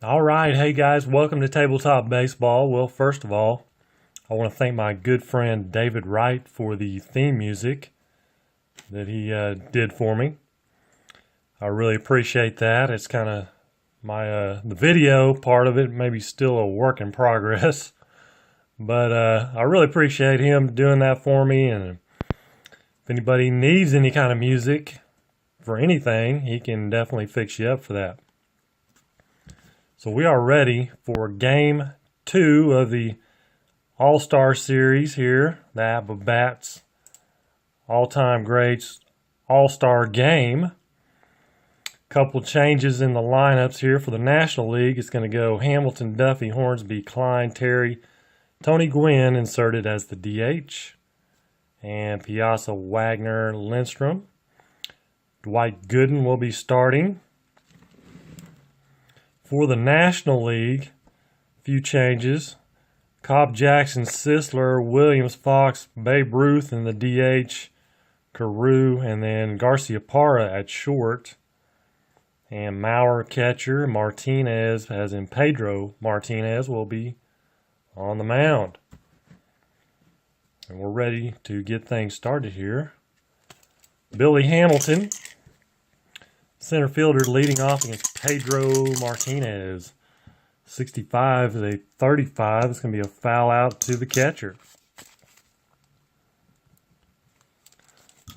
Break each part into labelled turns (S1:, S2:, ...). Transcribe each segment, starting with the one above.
S1: All right, hey guys, welcome to Tabletop Baseball. Well, first of all, I want to thank my good friend David Wright for the theme music that he did for me. I really appreciate that. It's kind of the video part of it, maybe still a work in progress, but I really appreciate him doing that for me. And if anybody needs any kind of music for anything, he can definitely fix you up for that. So we are ready for Game 2 of the All-Star Series here, the Apba Bats All-Time Greats All-Star Game. Couple changes in the lineups here for the National League. It's going to go Hamilton, Duffy, Hornsby, Klein, Terry, Tony Gwynn inserted as the DH, and Piazza, Wagner, Lindstrom. Dwight Gooden will be starting. For the National League, a few changes. Cobb, Jackson, Sisler, Williams, Fox, Babe Ruth in the DH, Carew, and then Garcia Parra at short. And Maurer catcher, Martinez, as in Pedro Martinez, will be on the mound. And we're ready to get things started here. Billy Hamilton, center fielder, leading off against Pedro Martinez. 65 is a 35. It's going to be a foul out to the catcher.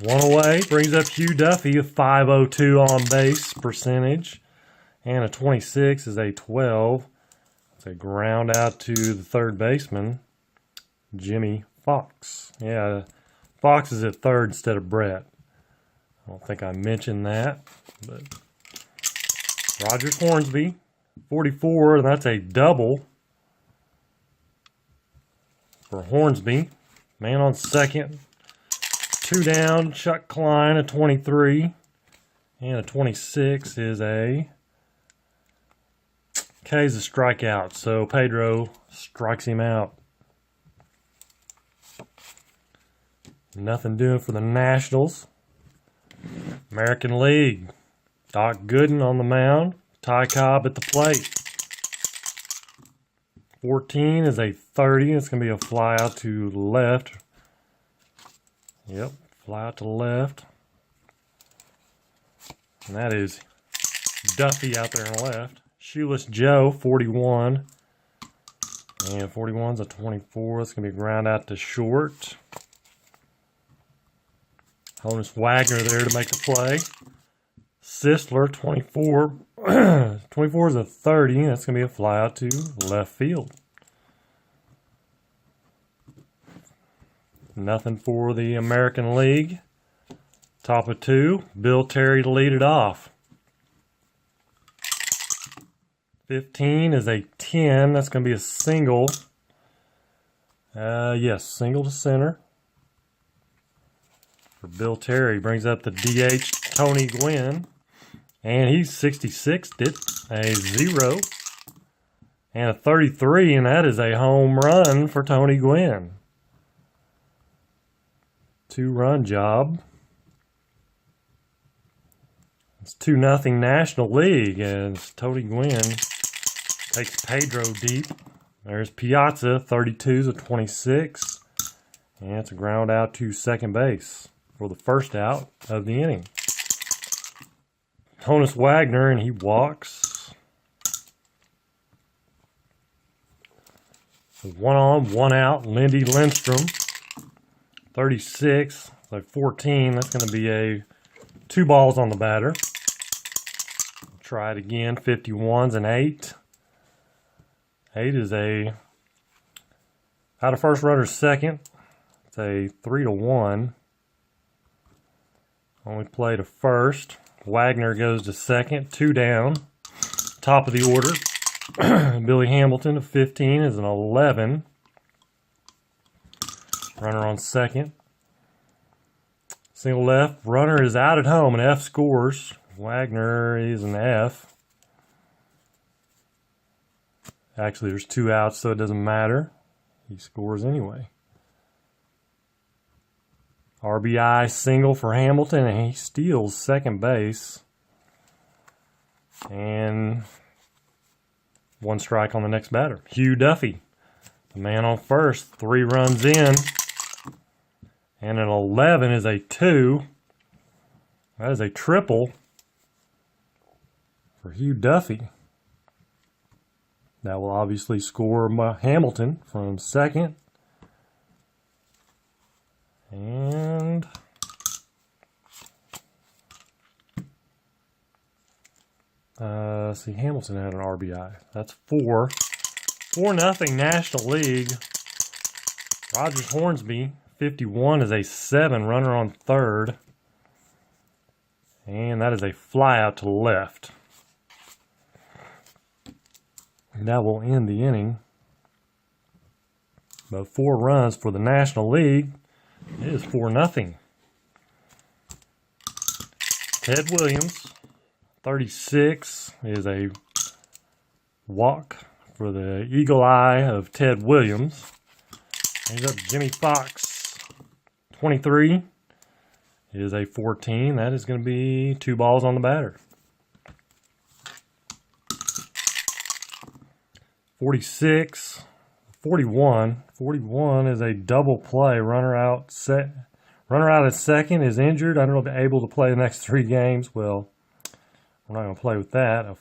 S1: One away brings up Hugh Duffy, a 502 on base percentage. And a 26 is a 12. It's a ground out to the third baseman, Jimmy Fox. Yeah, Fox is at third instead of Brett. I don't think I mentioned that, but Rogers Hornsby, 44, and that's a double for Hornsby. Man on second. Two down, Chuck Klein, a 23, and a 26 is a K's a strikeout, so Pedro strikes him out. Nothing doing for the Nationals. American League, Doc Gooden on the mound, Ty Cobb at the plate. 14 is a 30. It's going to be a fly out to left. Yep, fly out to left. And that is Duffy out there on left. Shoeless Joe, 41. And 41's a 24. It's going to be ground out to short. Honus Wagner there to make the play. Sisler, 24. 24 is a 30. That's going to be a fly out to left field. Nothing for the American League. Top of two. Bill Terry to lead it off. 15 is a 10. That's going to be a single. Yes, single to center. For Bill Terry, brings up the DH, Tony Gwynn. And he's 66'd it, a 0. And a 33, and that is a home run for Tony Gwynn. 2-run job. It's 2-0 National League as Tony Gwynn takes Pedro deep. There's Piazza, 32's a 26. And it's a ground out to second base for the first out of the inning. Honus Wagner, and he walks. So 1 on, 1 out. Lindy Lindstrom, 36, so 14. That's going to be a 2 balls on the batter. Try it again. 51's an 8. 8 is a out of first runner second. It's a 3-1. Only play to first. Wagner goes to second. 2 down. Top of the order. Billy Hamilton of 15 is an 11. Runner on second. Single left. Runner is out at home. An F scores. Wagner is an F. Actually, there's 2 outs, so it doesn't matter. He scores anyway. RBI single for Hamilton, and he steals second base. And One strike on the next batter. Hugh Duffy, the man on first, 3 runs in. And an 11 is a 2. That is a triple for Hugh Duffy. That will obviously score Hamilton from second. And see, Hamilton had an RBI. That's 4. 4-0 National League. Rogers Hornsby, 51 is a 7, runner on third. And that is a fly out to the left. And that will end the inning. But 4 runs for the National League. It is 4-0. Ted Williams, 36, is a walk for the Eagle Eye of Ted Williams. Here's up Jimmy Fox, 23, is a 14. That is going to be 2 balls on the batter. 46, 41. 41 is a double play. Runner out at second is injured. I don't know if they're able to play the next 3 games. Well, we're not going to play with that. It's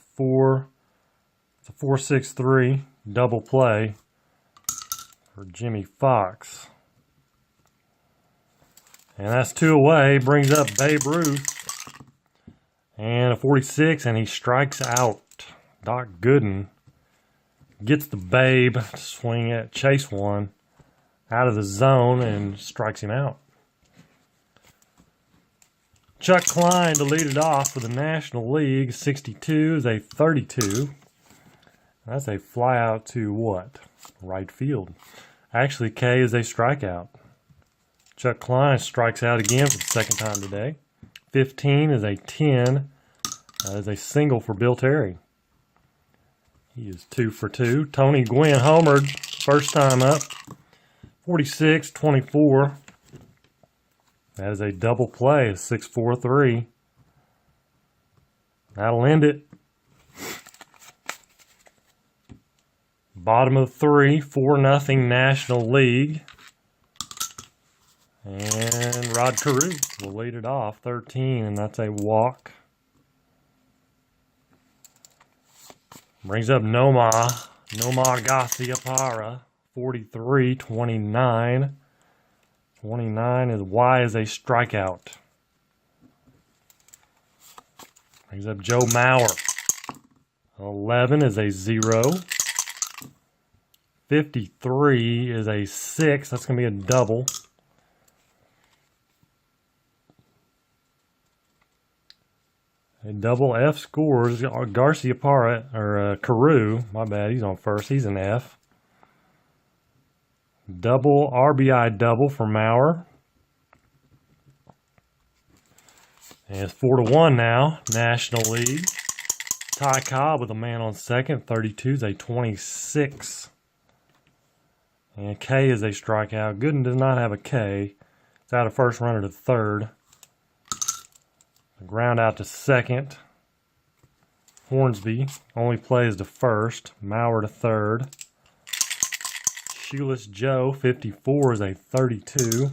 S1: a 4-6-3 double play for Jimmy Fox. And that's 2 away. Brings up Babe Ruth. And a 46, and he strikes out. Doc Gooden gets the Babe to swing at chase one out of the zone and strikes him out. Chuck Klein to lead it off for the National League. 62 is a 32. That's a fly out to what? Right field. Actually, K is a strikeout. Chuck Klein strikes out again for the second time today. 15 is a 10. That is a single for Bill Terry. He is 2 for 2. Tony Gwynn homered, first time up. 46, 24. That is a double play, a 6-4-3. That'll end it. Bottom of 3, 4-0 National League. And Rod Carew will lead it off, 13, and that's a walk. Brings up Nomar Garciaparra, 43, 29. 29 is Y is a strikeout. Brings up Joe Mauer. 11 is a 0. 53 is a 6. That's going to be a double. A double F scores. Garciaparra, or Carew, my bad, he's on first. He's an F. Double RBI double for Mauer. And it's 4-1 now, National League. Ty Cobb with a man on second. 32 is a 26. And K is a strikeout. Gooden does not have a K. It's out of first, runner to third. Ground out to second. Hornsby only plays to first. Mauer to third. Shoeless Joe, 54, is a 32.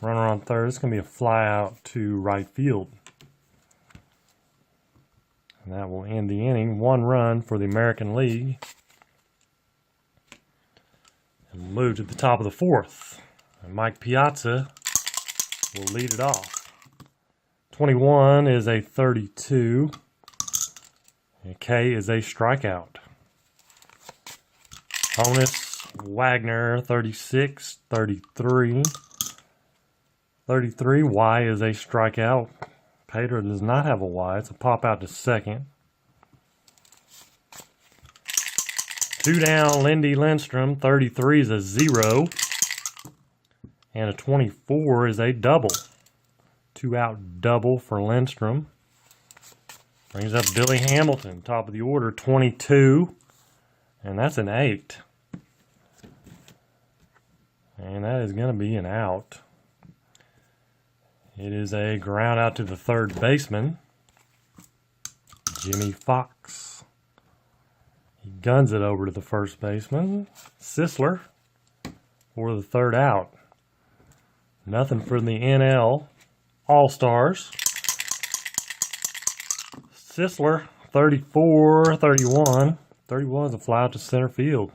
S1: Runner on third. It's going to be a fly out to right field. And that will end the inning. 1 run for the American League. And move to the top of the 4th. And Mike Piazza will lead it off. 21 is a 32. And K is a strikeout. Honus Wagner, 36, 33. 33, Y is a strikeout. Pater does not have a Y. It's a pop out to second. 2 down, Lindy Lindstrom. 33 is a 0. And a 24 is a double. 2 out double for Lindstrom. Brings up Billy Hamilton, top of the order, 22. And that's an 8. And that is going to be an out. It is a ground out to the third baseman, Jimmy Fox. He guns it over to the first baseman. Sisler for the third out. Nothing for the NL All-Stars. Sisler, 34, 31. 31 is a fly out to center field.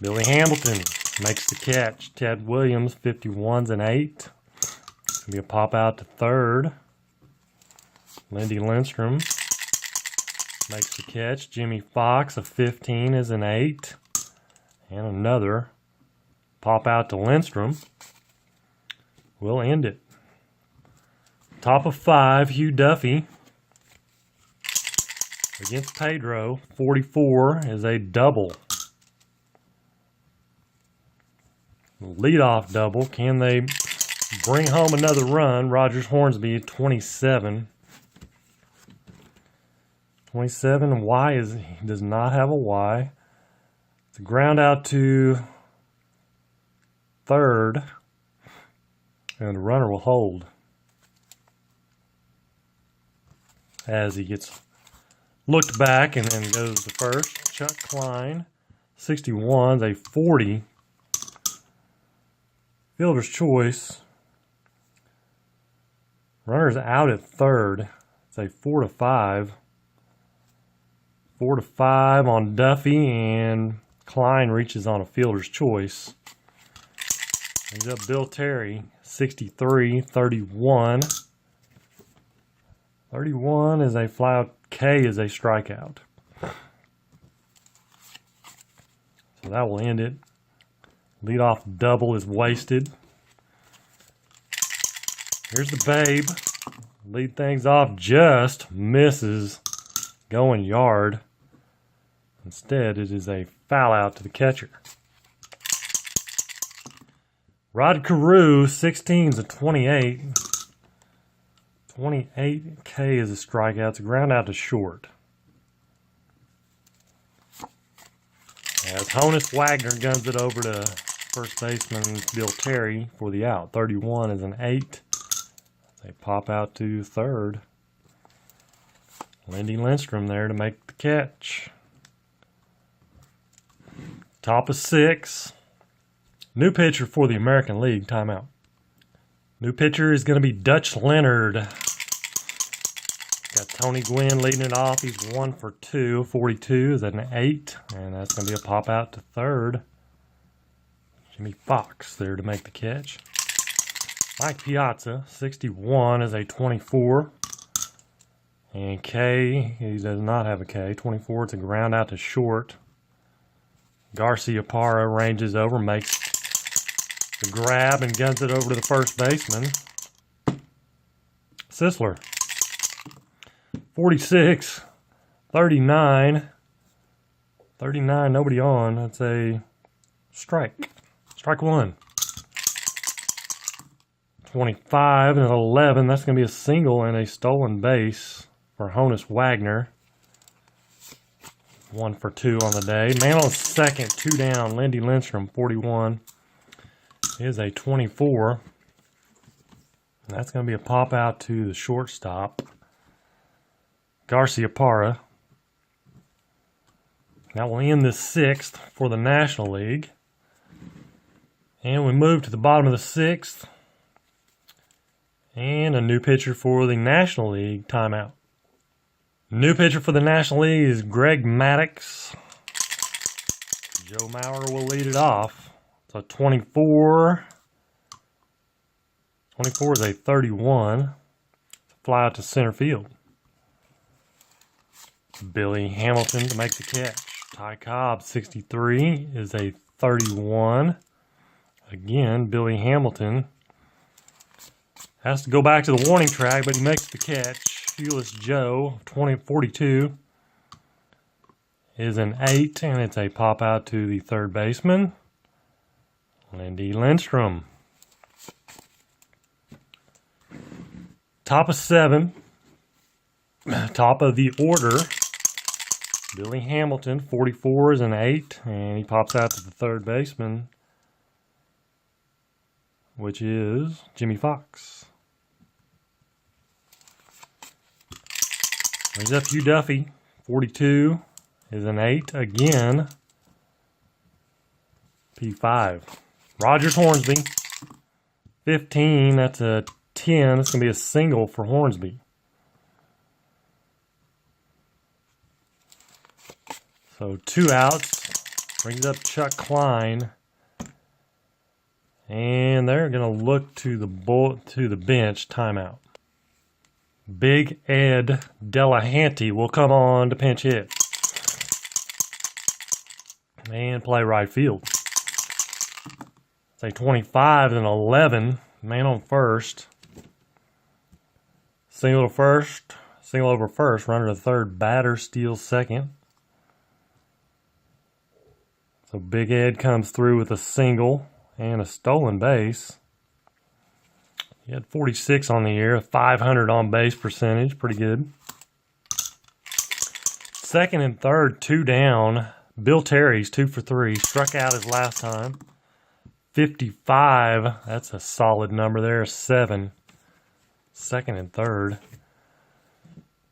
S1: Billy Hamilton makes the catch. Ted Williams, 51's an 8. It's going to be a pop out to third. Lindy Lindstrom makes the catch. Jimmy Fox, a 15, is an 8. And another pop out to Lindstrom. We'll end it. Top of 5, Hugh Duffy against Pedro. 44 is a double. Leadoff double. Can they bring home another run? Rogers Hornsby, 27. 27. Y he does not have a Y. It's a ground out to third. And the runner will hold as he gets looked back and then goes to first. Chuck Klein, 61, a 40. Fielder's choice. Runner's out at third. It's a 4-5. 4-5 on Duffy, and Klein reaches on a fielder's choice. He's up Bill Terry, 63, 31. 31 is a fly out. K is a strikeout. So that will end it. Leadoff double is wasted. Here's the Babe. Lead things off, just misses going yard. Instead, it is a foul out to the catcher. Rod Carew, 16's a 28. 28K is a strikeout. It's a ground out to short. As Honus Wagner guns it over to first baseman Bill Terry for the out. 31 is an 8. They pop out to third. Lindy Lindstrom there to make the catch. Top of 6. New pitcher for the American League. Timeout. New pitcher is going to be Dutch Leonard. Got Tony Gwynn leading it off. He's 1 for 2. 42 is an 8. And that's going to be a pop out to third. Jimmy Fox there to make the catch. Mike Piazza, 61 is a 24. And K, he does not have a K. 24, it's a ground out to short. Garcia Parra ranges over, makes the grab and guns it over to the first baseman. Sisler, 46, 39. 39, nobody on. That's a strike. Strike one. 25 and 11. That's going to be a single and a stolen base for Honus Wagner. 1 for 2 on the day. Man on second, 2 down. Lindy Lindstrom, 41, is a 24. And that's going to be a pop out to the shortstop, Garcia Parra. That will end the 6th for the National League. And we move to the bottom of the 6th. And a new pitcher for the National League. Timeout. New pitcher for the National League is Greg Maddux. Joe Mauer will lead it off. So 24. 24 is a 31. Fly out to center field. Billy Hamilton to make the catch. Ty Cobb, 63, is a 31. Again, Billy Hamilton has to go back to the warning track, but he makes the catch. Fearless Joe, 42, is an 8, and it's a pop out to the third baseman, Lindy Lindstrom. Top of 7, top of the order, Billy Hamilton, 44, is an 8, and he pops out to the third baseman, which is Jimmy Fox. Brings up Hugh Duffy, 42 is an 8 again. P5. Rogers Hornsby. 15, that's a 10. That's going to be a single for Hornsby. So 2 outs. Brings up Chuck Klein. And they're going to look to the bench. Timeout. Big Ed Delahanty will come on to pinch hit. And play right field. Say 25 and 11. Man on first. Single to first. Single over first. Runner to third. Batter steals second. So Big Ed comes through with a single and a stolen base. He had 46 on the year. 500 on base percentage. Pretty good. Second and third, 2 down. Bill Terry's 2 for 3. Struck out his last time. 55. That's a solid number there. 7. Second and third.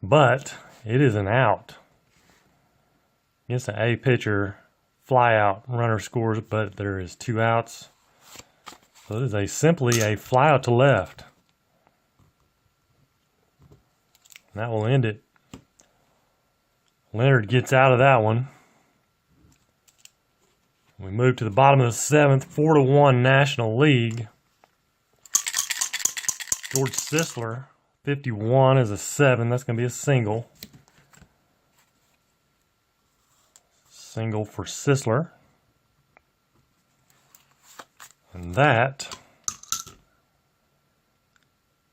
S1: But it is an out. Against an A pitcher, fly out. Runner scores, but there is 2 outs. So it is simply a fly out to left. And that will end it. Leonard gets out of that one. We move to the bottom of the 7th, 4-1 National League. George Sisler, 51 is a 7. That's going to be a single. Single for Sisler. And that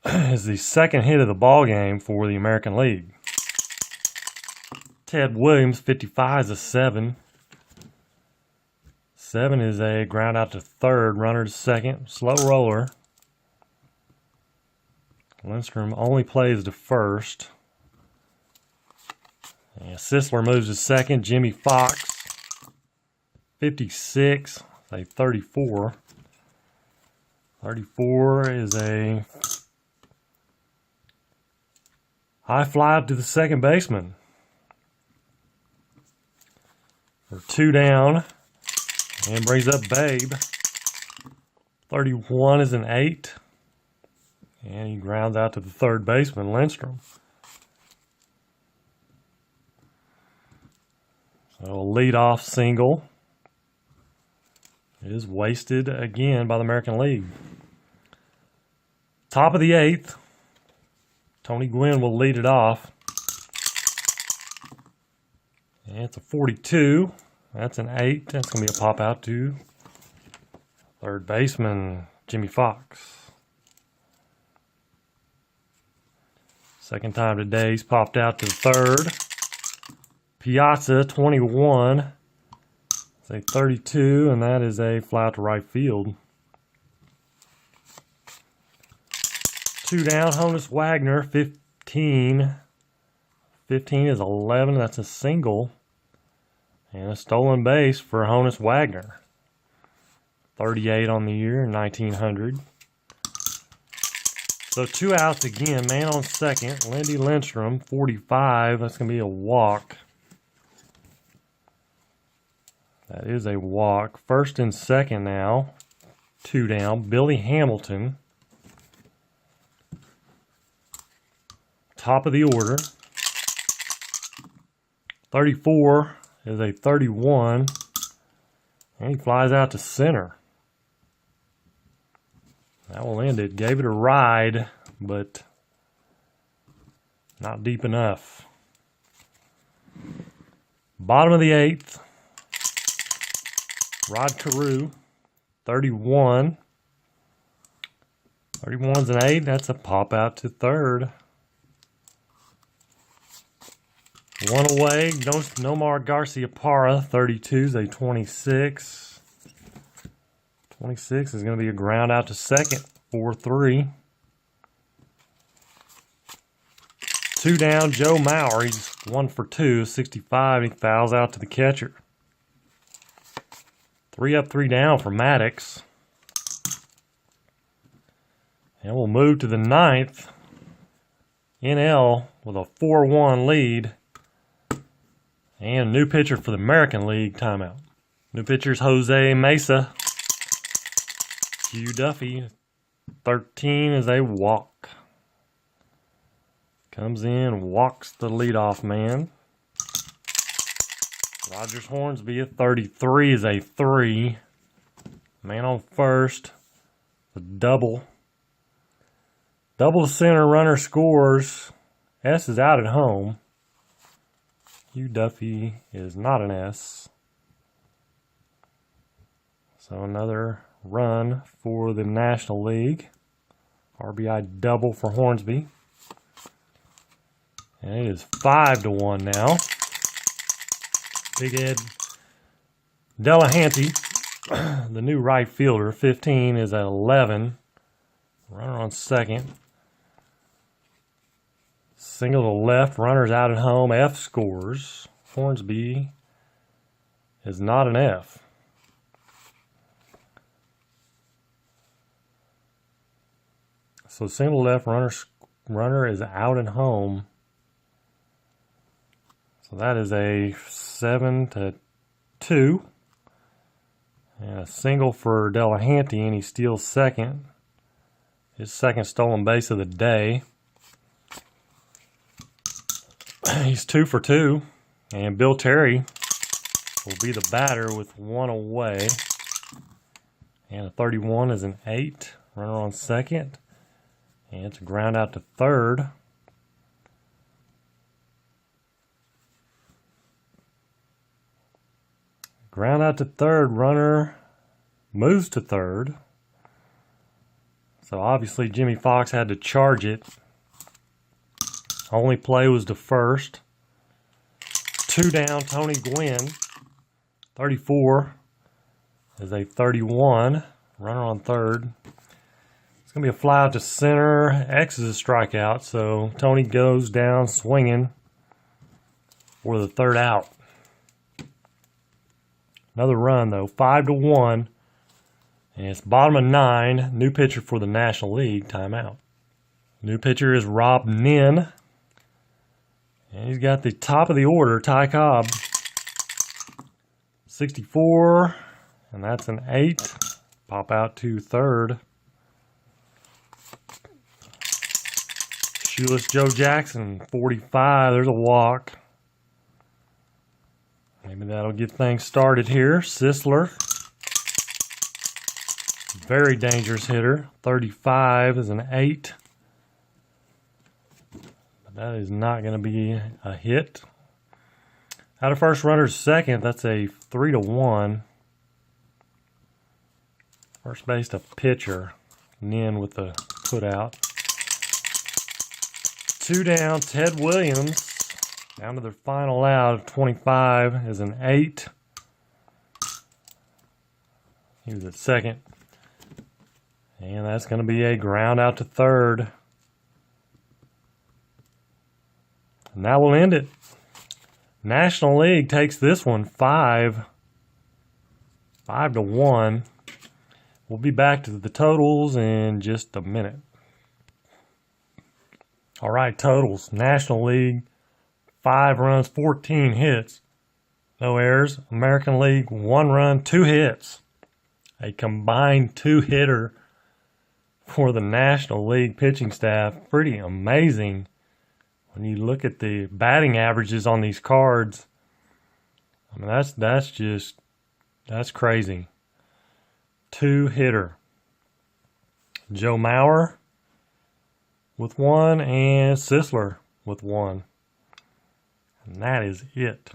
S1: is the second hit of the ball game for the American League. Ted Williams, 55 is a 7. 7 is a ground out to third, runner to second, slow roller. Lindstrom only plays to first. And Sisler moves to second. Jimmy Fox, 56, say 34. 34 is a high fly up to the second baseman. For 2 down. And brings up Babe. 31 is an 8. And he grounds out to the third baseman, Lindstrom. So a leadoff single is wasted again by the American League. Top of the 8th. Tony Gwynn will lead it off. And it's a 42. That's an 8. That's going to be a pop out to third baseman, Jimmy Fox. Second time today he's popped out to third. Piazza, 21. Say 32, and that is a fly out to right field. 2 down, Honus Wagner, 15. 15 is 11. That's a single. And a stolen base for Honus Wagner. 38 on the year, 1900. So 2 outs again. Man on second. Lindy Lindstrom, 45. That's going to be a walk. That is a walk. First and second now. 2 down. Billy Hamilton. Top of the order. 34 is a 31. And he flies out to center. That will end it. Gave it a ride, but not deep enough. Bottom of the 8th. Rod Carew, 31. 31's an 8. That's a pop out to third. 1 away. Nomar Garcia-Parra, 32's a 26. 26 is going to be a ground out to second, 4-3. 2 down, Joe Mauer. He's 1 for 2, 65. He fouls out to the catcher. 3 up, 3 down for Maddox. And we'll move to the 9th. NL with a 4-1 lead. And new pitcher for the American League, timeout. New pitcher's Jose Mesa. Hugh Duffy, 13 is a walk. Comes in, walks the leadoff man. Rogers Hornsby at 33 is a 3. Man on first. A double. Double to center, runner scores. S is out at home. Hugh Duffy is not an S. So another run for the National League. RBI double for Hornsby. And it is 5-1 now. Big Ed Delahanty, the new right fielder, 15 is at 11. Runner on second. Single to left, runners out at home. F scores. Hornsby is not an F. So single left, runner is out at home. So that is a 7-2. And a single for Delahanty, and he steals second. His second stolen base of the day. He's 2 for 2. And Bill Terry will be the batter with one away. And a 31 is an 8. Runner on second. And it's a ground out to third. Ground out to third. Runner moves to third. So obviously Jimmy Fox had to charge it. Only play was to first. 2 down, Tony Gwynn. 34 is a 31. Runner on third. It's going to be a fly out to center. X is a strikeout, so Tony goes down swinging for the third out. Another run, though. 5-1. And it's bottom of 9. New pitcher for the National League. Timeout. New pitcher is Rob Nin. And he's got the top of the order, Ty Cobb. 64. And that's an 8. Pop out to third. Shoeless Joe Jackson, 45. There's a walk. Maybe that'll get things started here. Sisler. Very dangerous hitter. 35 is an 8. But that is not going to be a hit. Out of first runner second, that's a 3-1. First base to pitcher. Nin with the put out. 2 down, Ted Williams. Down to their final out. 25 is an 8. He was at second. And that's going to be a ground out to third. And that will end it. National League takes this one 5-1. We'll be back to the totals in just a minute. All right, totals. National League, 5 runs, 14 hits. No errors. American League, 1 run, 2 hits. A combined 2-hitter for the National League pitching staff. Pretty amazing when you look at the batting averages on these cards. I mean, that's crazy. 2-hitter. Joe Mauer with 1 and Sisler with 1. And that is it.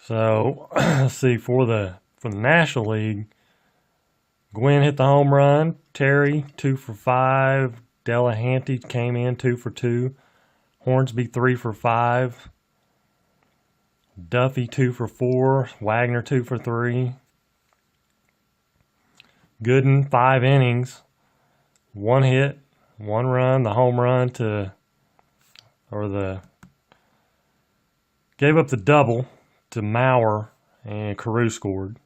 S1: So, let's see, for the National League, Gwynn hit the home run. Terry, 2 for 5. Delahanty came in 2 for 2. Hornsby, 3 for 5. Duffy, 2 for 4. Wagner, 2 for 3. Gooden, 5 innings. 1 hit, 1 run, the home run gave up the double to Mauer, and Carew scored.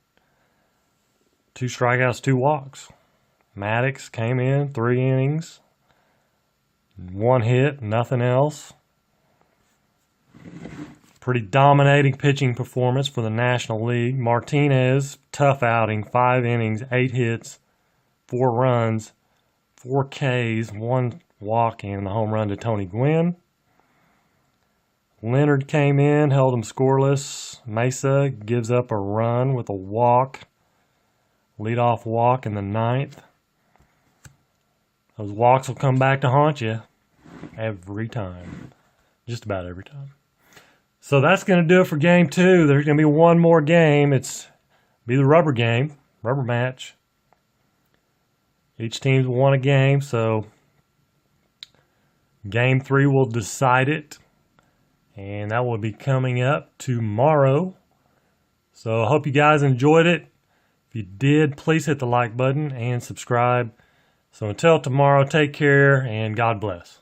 S1: 2 strikeouts, 2 walks. Maddox came in, 3 innings, 1 hit, nothing else. Pretty dominating pitching performance for the National League. Martinez, tough outing, 5 innings, 8 hits, 4 runs, 4 Ks, 1 walk, and the home run to Tony Gwynn. Leonard came in, held him scoreless. Mesa gives up a run with a walk. Leadoff walk in the 9th. Those walks will come back to haunt you every time. Just about every time. So that's going to do it for game 2. There's going to be one more game. It's be the rubber game, rubber match. Each team's won a game, so game 3 will decide it. And that will be coming up tomorrow. So I hope you guys enjoyed it. If you did, please hit the like button and subscribe. So until tomorrow, take care and God bless.